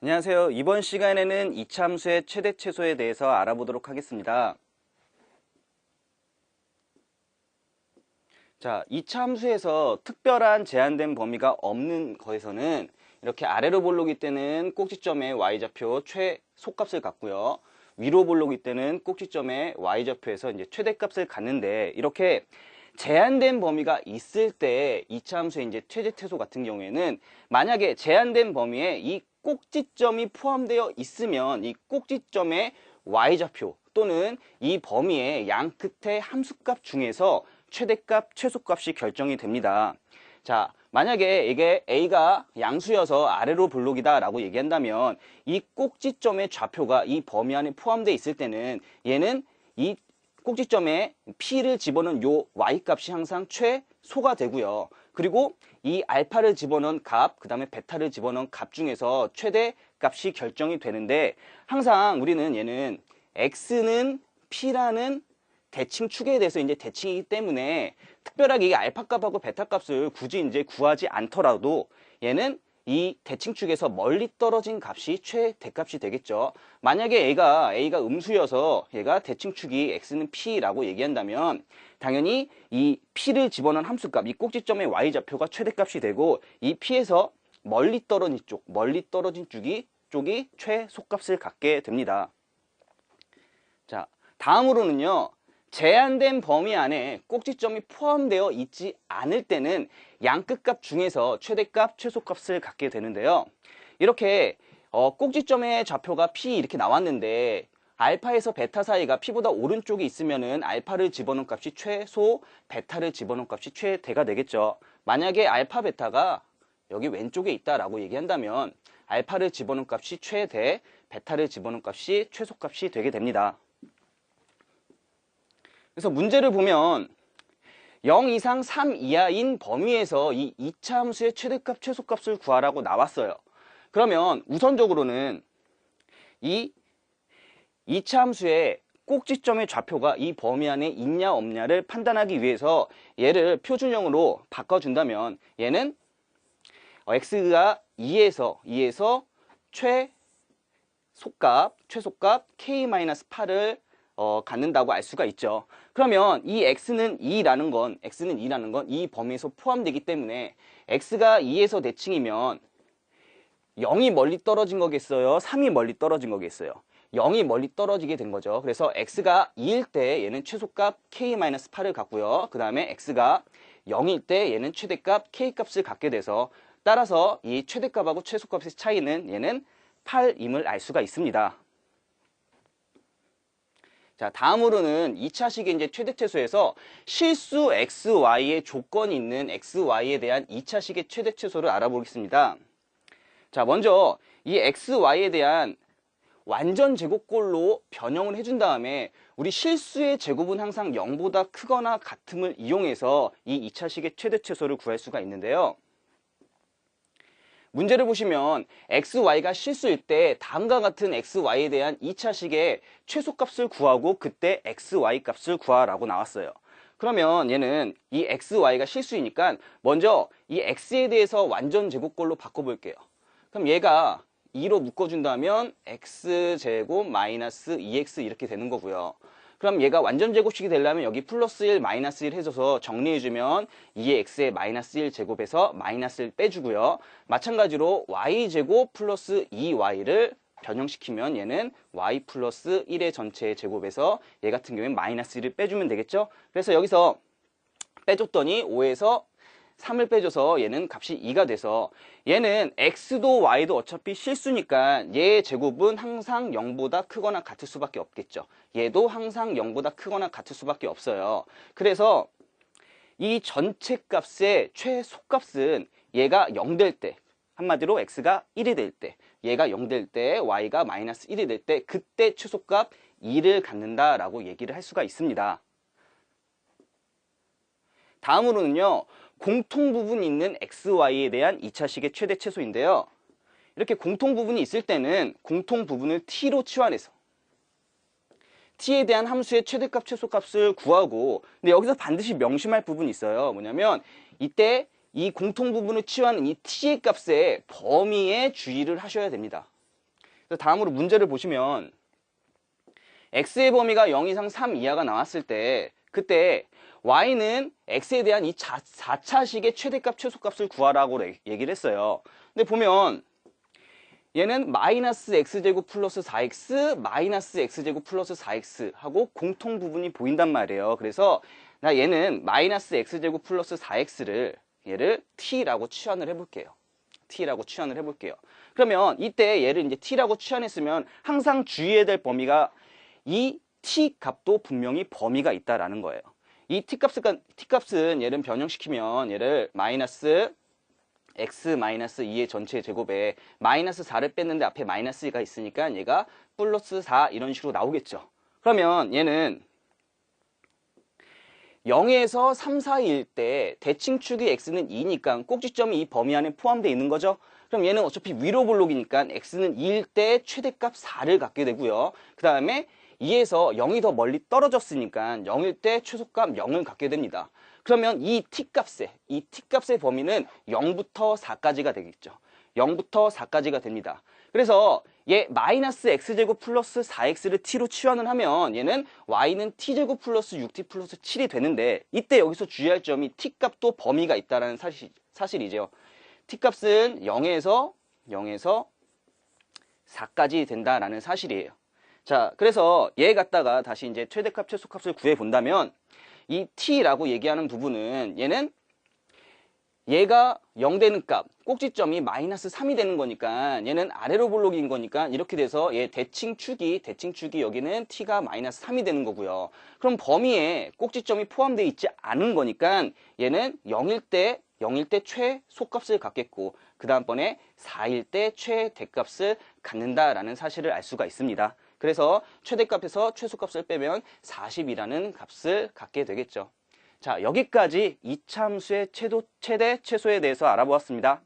안녕하세요. 이번 시간에는 이차함수의 최대 최소에 대해서 알아보도록 하겠습니다. 자, 이차함수에서 특별한 제한된 범위가 없는 거에서는 이렇게 아래로 볼록일 때는 꼭지점의 y좌표 최소값을 갖고요. 위로 볼록일 때는 꼭지점의 y좌표에서 이제 최대값을 갖는데, 이렇게 제한된 범위가 있을 때 이차함수의 이제 최대 최소 같은 경우에는, 만약에 제한된 범위에 이 꼭지점이 포함되어 있으면 이 꼭지점의 y좌표 또는 이 범위의 양 끝의 함수값 중에서 최대값, 최소값이 결정이 됩니다. 자, 만약에 이게 A가 양수여서 아래로 볼록이다 라고 얘기한다면, 이 꼭지점의 좌표가 이 범위 안에 포함되어 있을 때는 얘는 이 꼭지점에 P를 집어넣은 요 Y값이 항상 최소가 되고요. 그리고 이 알파를 집어넣은 값, 그 다음에 베타를 집어넣은 값 중에서 최대값이 결정이 되는데, 항상 우리는 얘는 X는 P라는 대칭축에 대해서 이제 대칭이기 때문에 특별하게 이 알파 값하고 베타 값을 굳이 이제 구하지 않더라도 얘는 이 대칭축에서 멀리 떨어진 값이 최대값이 되겠죠. 만약에 A가 음수여서 얘가 대칭축이 X는 P라고 얘기한다면, 당연히 이 P를 집어넣은 함수값, 이 꼭지점의 Y좌표가 최대값이 되고, 이 P에서 멀리 떨어진 쪽이 최소값을 갖게 됩니다. 자, 다음으로는요, 제한된 범위 안에 꼭지점이 포함되어 있지 않을 때는 양 끝값 중에서 최대값, 최소값을 갖게 되는데요. 이렇게 꼭지점의 좌표가 P 이렇게 나왔는데, 알파에서 베타 사이가 P보다 오른쪽에 있으면은 알파를 집어넣은 값이 최소, 베타를 집어넣은 값이 최대가 되겠죠. 만약에 알파, 베타가 여기 왼쪽에 있다라고 얘기한다면 알파를 집어넣은 값이 최대, 베타를 집어넣은 값이 최소값이 되게 됩니다. 그래서 문제를 보면 0 이상 3 이하인 범위에서 이 2차 함수의 최대값, 최소값을 구하라고 나왔어요. 그러면 우선적으로는 이 2차 함수의 꼭지점의 좌표가 이 범위 안에 있냐 없냐를 판단하기 위해서 얘를 표준형으로 바꿔준다면, 얘는 x가 2에서 최소값 k-8을 갖는다고 알 수가 있죠. 그러면 이 x는 2라는 건 이 범위에서 포함되기 때문에 x가 2에서 대칭이면 0이 멀리 떨어진 거겠어요? 3이 멀리 떨어진 거겠어요? 0이 멀리 떨어지게 된 거죠. 그래서 x가 2일 때 얘는 최소값 k-8을 갖고요. 그 다음에 x가 0일 때 얘는 최대값 k값을 갖게 돼서, 따라서 이 최대값하고 최소값의 차이는 얘는 8임을 알 수가 있습니다. 자, 다음으로는 2차식의 이제 최대최소에서 실수 xy의 조건이 있는 xy에 대한 2차식의 최대최소를 알아보겠습니다. 자, 먼저 이 xy에 대한 완전 제곱꼴로 변형을 해준 다음에 우리 실수의 제곱은 항상 0보다 크거나 같음을 이용해서 이 2차식의 최대최소를 구할 수가 있는데요. 문제를 보시면 xy가 실수일 때 다음과 같은 xy에 대한 2차식의 최소값을 구하고 그때 xy 값을 구하라고 나왔어요. 그러면 얘는 이 xy가 실수이니까 먼저 이 x에 대해서 완전 제곱꼴로 바꿔볼게요. 그럼 얘가 2로 묶어준다면 x제곱 마이너스 2x 이렇게 되는 거고요. 그럼 얘가 완전 제곱식이 되려면 여기 플러스 1, 마이너스 1 해줘서 정리해주면 2x의 마이너스 1 제곱에서 마이너스 1 빼주고요. 마찬가지로 y제곱 플러스 2y를 변형시키면 얘는 y 플러스 1의 전체의 제곱에서 얘 같은 경우엔 마이너스 1을 빼주면 되겠죠. 그래서 여기서 빼줬더니 5에서 3을 빼줘서 얘는 값이 2가 돼서, 얘는 x도 y도 어차피 실수니까 얘의 제곱은 항상 0보다 크거나 같을 수밖에 없겠죠. 얘도 항상 0보다 크거나 같을 수밖에 없어요. 그래서 이 전체 값의 최소값은 얘가 0 될 때, 한마디로 x가 1이 될 때, 얘가 0 될 때, y가 마이너스 1이 될 때, 그때 최소값 2를 갖는다라고 얘기를 할 수가 있습니다. 다음으로는요, 공통부분이 있는 xy에 대한 2차식의 최대 최소인데요. 이렇게 공통부분이 있을 때는 공통부분을 t로 치환해서 t에 대한 함수의 최대값, 최소값을 구하고, 근데 여기서 반드시 명심할 부분이 있어요. 뭐냐면 이때 이 공통부분을 치환하는 이 t의 값의 범위에 주의를 하셔야 됩니다. 그래서 다음으로 문제를 보시면 x의 범위가 0 이상 3 이하가 나왔을 때 그때 y는 x에 대한 이 4차식의 최대값, 최소값을 구하라고 얘기를 했어요. 근데 보면 얘는 마이너스 x제곱 플러스 4x 마이너스 x제곱 플러스 4x 하고 공통 부분이 보인단 말이에요. 그래서 나 얘는 마이너스 x제곱 플러스 4x를 얘를 t라고 치환을 해볼게요. t라고 치환을 해볼게요. 그러면 이때 얘를 이제 t라고 치환했으면 항상 주의해야 될 범위가 이 t 값도 분명히 범위가 있다라는 거예요. 이 t값은 얘를 변형시키면 얘를 마이너스 x 마이너스 2의 전체 제곱에 마이너스 4를 뺐는데 앞에 마이너스가 있으니까 얘가 플러스 4 이런 식으로 나오겠죠. 그러면 얘는 0에서 3 사이일 때 대칭축이 x는 2니까 꼭지점이 이 범위 안에 포함되어 있는 거죠. 그럼 얘는 어차피 위로 볼록이니까 x는 2일 때 최대값 4를 갖게 되고요. 그 다음에 2에서 0이 더 멀리 떨어졌으니까 0일 때 최소값 0을 갖게 됩니다. 그러면 이 t값의 범위는 0부터 4까지가 되겠죠. 0부터 4까지가 됩니다. 그래서 얘 마이너스 x제곱 플러스 4x를 t로 치환을 하면 얘는 y는 t제곱 플러스 6t 플러스 7이 되는데 이때 여기서 주의할 점이 t값도 범위가 있다는 사실이죠. t값은 0에서 4까지 된다라는 사실이에요. 자, 그래서 얘 갖다가 다시 이제 최대값, 최소값을 구해 본다면 이 t라고 얘기하는 부분은 얘가 0 되는 값, 꼭지점이 마이너스 3이 되는 거니까 얘는 아래로 볼록인 거니까 이렇게 돼서 얘 대칭축이 여기는 t가 마이너스 3이 되는 거고요. 그럼 범위에 꼭지점이 포함되어 있지 않은 거니까 얘는 0일 때 최소값을 갖겠고 그 다음번에 4일 때 최대값을 갖는다라는 사실을 알 수가 있습니다. 그래서 최대값에서 최소값을 빼면 40이라는 값을 갖게 되겠죠. 자, 여기까지 이차함수의 최대, 최소에 대해서 알아보았습니다.